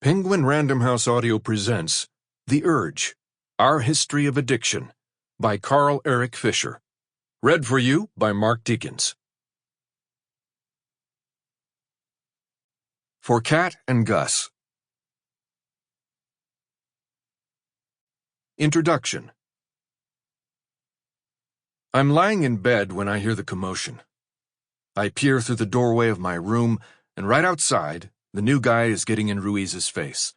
Penguin Random House Audio presents The Urge, Our History of Addiction by Carl Erik Fisher. Read for you by Mark Deakins. For Cat and Gus. Introduction. I'm lying in bed when I hear the commotion. I peer through the doorway of my room, and right outside, the new guy is getting in Ruiz's face.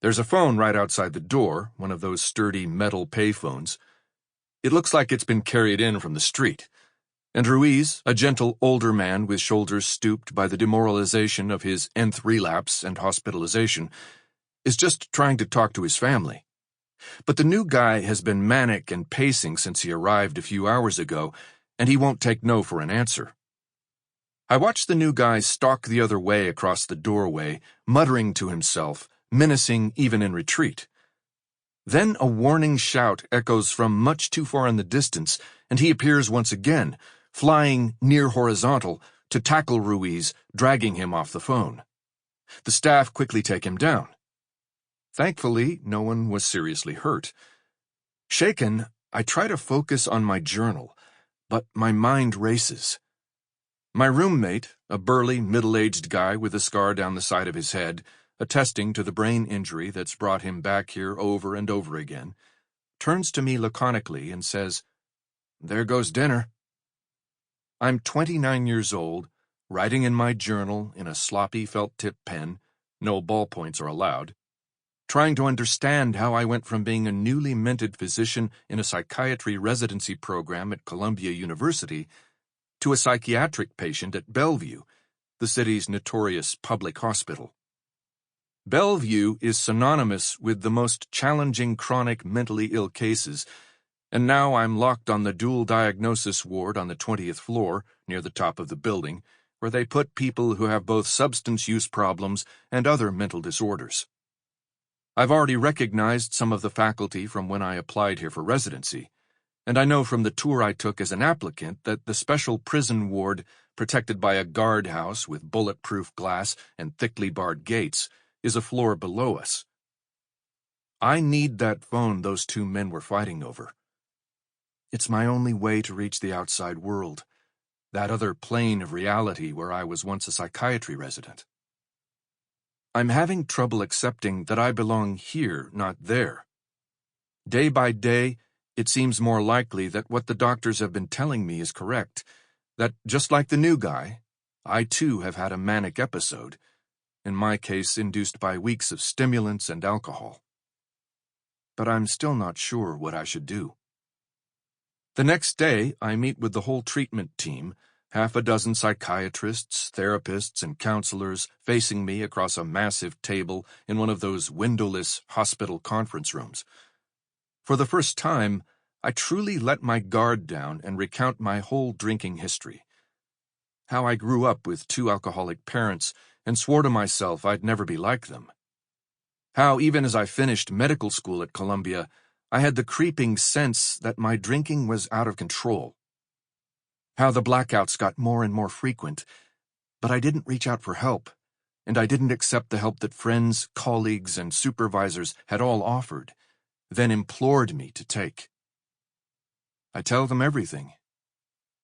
There's a phone right outside the door, one of those sturdy metal payphones. It looks like it's been carried in from the street. And Ruiz, a gentle older man with shoulders stooped by the demoralization of his nth relapse and hospitalization, is just trying to talk to his family. But the new guy has been manic and pacing since he arrived a few hours ago, and he won't take no for an answer. I watch the new guy stalk the other way across the doorway, muttering to himself, menacing even in retreat. Then a warning shout echoes from much too far in the distance, and he appears once again, flying near horizontal to tackle Ruiz, dragging him off the phone. The staff quickly take him down. Thankfully, no one was seriously hurt. Shaken, I try to focus on my journal, but my mind races. My roommate, a burly, middle-aged guy with a scar down the side of his head, attesting to the brain injury that's brought him back here over and over again, turns to me laconically and says, "There goes dinner." I'm 29 years old, writing in my journal in a sloppy felt-tip pen, no ballpoints are allowed, trying to understand how I went from being a newly minted physician in a psychiatry residency program at Columbia University to a psychiatric patient at Bellevue, the city's notorious public hospital. Bellevue is synonymous with the most challenging chronic mentally ill cases, and now I'm locked on the dual diagnosis ward on the 20th floor, near the top of the building, where they put people who have both substance use problems and other mental disorders. I've already recognized some of the faculty from when I applied here for residency, and I know from the tour I took as an applicant that the special prison ward, protected by a guardhouse with bulletproof glass and thickly barred gates, is a floor below us. I need that phone those two men were fighting over. It's my only way to reach the outside world, that other plane of reality where I was once a psychiatry resident. I'm having trouble accepting that I belong here, not there. Day by day, it seems more likely that what the doctors have been telling me is correct, that just like the new guy, I too have had a manic episode, in my case induced by weeks of stimulants and alcohol. But I'm still not sure what I should do. The next day, I meet with the whole treatment team, half a dozen psychiatrists, therapists, and counselors facing me across a massive table in one of those windowless hospital conference rooms. For the first time, I truly let my guard down and recount my whole drinking history. How I grew up with two alcoholic parents and swore to myself I'd never be like them. How, even as I finished medical school at Columbia, I had the creeping sense that my drinking was out of control. How the blackouts got more and more frequent, but I didn't reach out for help, and I didn't accept the help that friends, colleagues, and supervisors had all offered, then implored me to take. I tell them everything.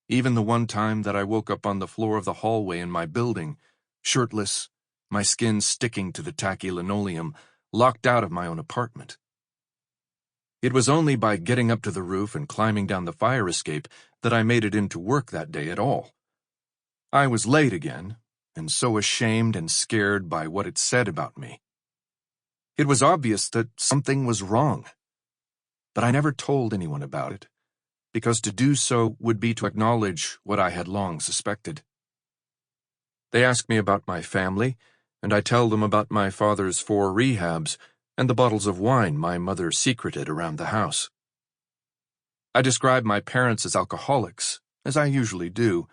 Even the one time that I woke up on the floor of the hallway in my building, shirtless, my skin sticking to the tacky linoleum, locked out of my own apartment. It was only by getting up to the roof and climbing down the fire escape that I made it into work that day at all. I was late again, and so ashamed and scared by what it said about me. It was obvious that something was wrong, but I never told anyone about it, because to do so would be to acknowledge what I had long suspected. They ask me about my family, and I tell them about my father's 4 rehabs and the bottles of wine my mother secreted around the house. I describe my parents as alcoholics, as I usually do,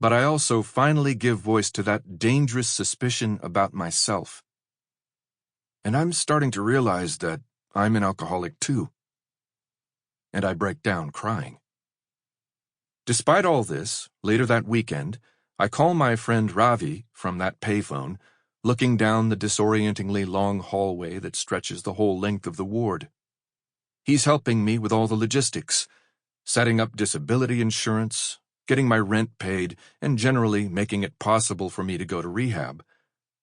but I also finally give voice to that dangerous suspicion about myself. And I'm starting to realize that I'm an alcoholic too. And I break down crying. Despite all this, later that weekend, I call my friend Ravi from that payphone, looking down the disorientingly long hallway that stretches the whole length of the ward. He's helping me with all the logistics, setting up disability insurance, getting my rent paid, and generally making it possible for me to go to rehab.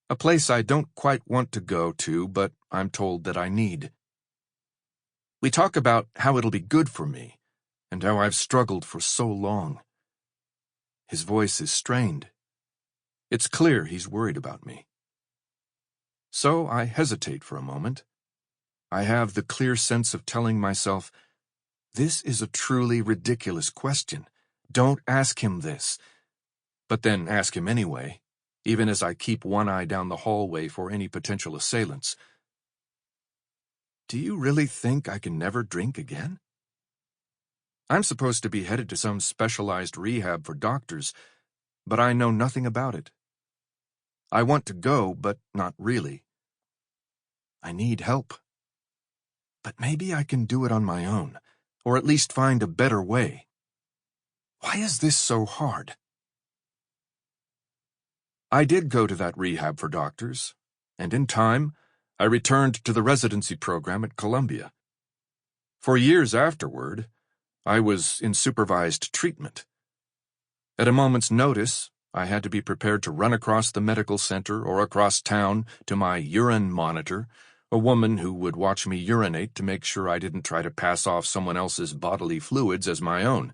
A place I don't quite want to go to, but I'm told that I need. We talk about how it'll be good for me, and how I've struggled for so long. His voice is strained. It's clear he's worried about me. So I hesitate for a moment. I have the clear sense of telling myself, this is a truly ridiculous question. Don't ask him this. But then ask him anyway, even as I keep one eye down the hallway for any potential assailants. Do you really think I can never drink again? I'm supposed to be headed to some specialized rehab for doctors, but I know nothing about it. I want to go, but not really. I need help. But maybe I can do it on my own, or at least find a better way. Why is this so hard? I did go to that rehab for doctors, and in time, I returned to the residency program at Columbia. For years afterward, I was in supervised treatment. At a moment's notice, I had to be prepared to run across the medical center or across town to my urine monitor, a woman who would watch me urinate to make sure I didn't try to pass off someone else's bodily fluids as my own.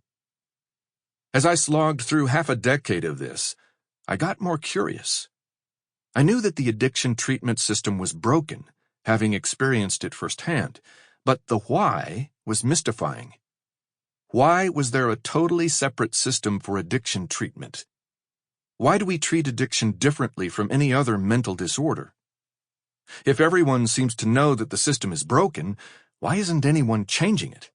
As I slogged through half a decade of this, I got more curious. I knew that the addiction treatment system was broken, having experienced it firsthand, but the why was mystifying. Why was there a totally separate system for addiction treatment? Why do we treat addiction differently from any other mental disorder? If everyone seems to know that the system is broken, why isn't anyone changing it?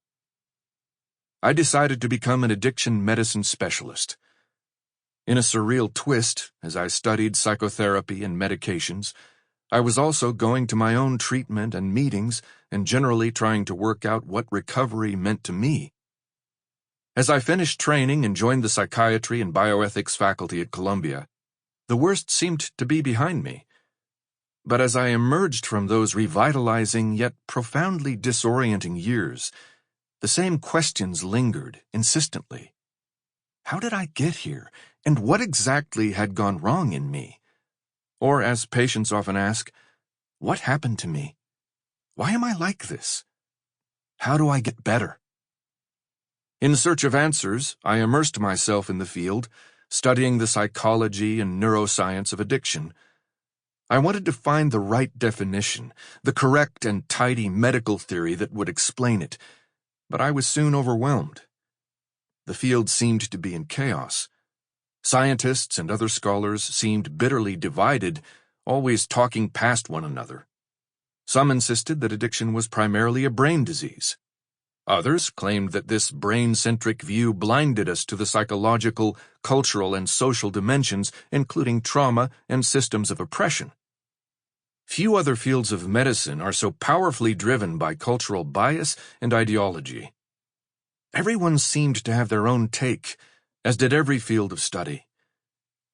I decided to become an addiction medicine specialist. In a surreal twist, as I studied psychotherapy and medications, I was also going to my own treatment and meetings and generally trying to work out what recovery meant to me. As I finished training and joined the psychiatry and bioethics faculty at Columbia, the worst seemed to be behind me. But as I emerged from those revitalizing yet profoundly disorienting years, the same questions lingered insistently. How did I get here, and what exactly had gone wrong in me? Or, as patients often ask, what happened to me? Why am I like this? How do I get better? In search of answers, I immersed myself in the field, studying the psychology and neuroscience of addiction. I wanted to find the right definition, the correct and tidy medical theory that would explain it, but I was soon overwhelmed. The field seemed to be in chaos. Scientists and other scholars seemed bitterly divided, always talking past one another. Some insisted that addiction was primarily a brain disease. Others claimed that this brain-centric view blinded us to the psychological, cultural, and social dimensions, including trauma and systems of oppression. Few other fields of medicine are so powerfully driven by cultural bias and ideology. Everyone seemed to have their own take, as did every field of study.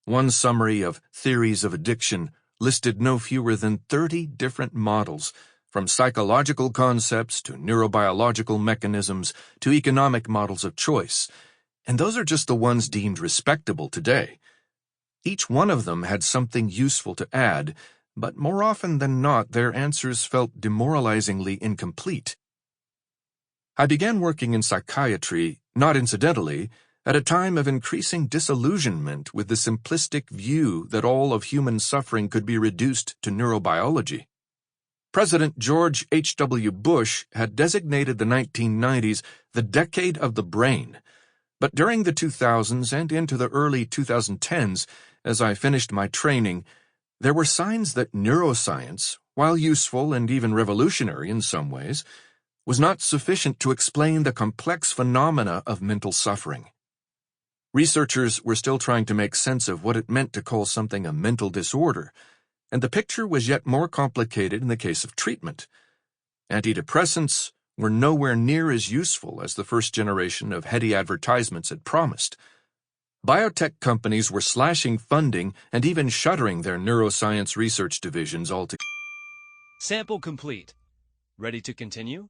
One summary of theories of addiction listed no fewer than 30 different models, from psychological concepts to neurobiological mechanisms to economic models of choice, and those are just the ones deemed respectable today. Each one of them had something useful to add, but more often than not their answers felt demoralizingly incomplete. I began working in psychiatry, not incidentally, at a time of increasing disillusionment with the simplistic view that all of human suffering could be reduced to neurobiology. President George H.W. Bush had designated the 1990s the decade of the brain, but during the 2000s and into the early 2010s, as I finished my training, there were signs that neuroscience, while useful and even revolutionary in some ways, was not sufficient to explain the complex phenomena of mental suffering. Researchers were still trying to make sense of what it meant to call something a mental disorder, and the picture was yet more complicated in the case of treatment. Antidepressants were nowhere near as useful as the first generation of heady advertisements had promised. Biotech companies were slashing funding and even shuttering their neuroscience research divisions altogether. Sample complete. Ready to continue?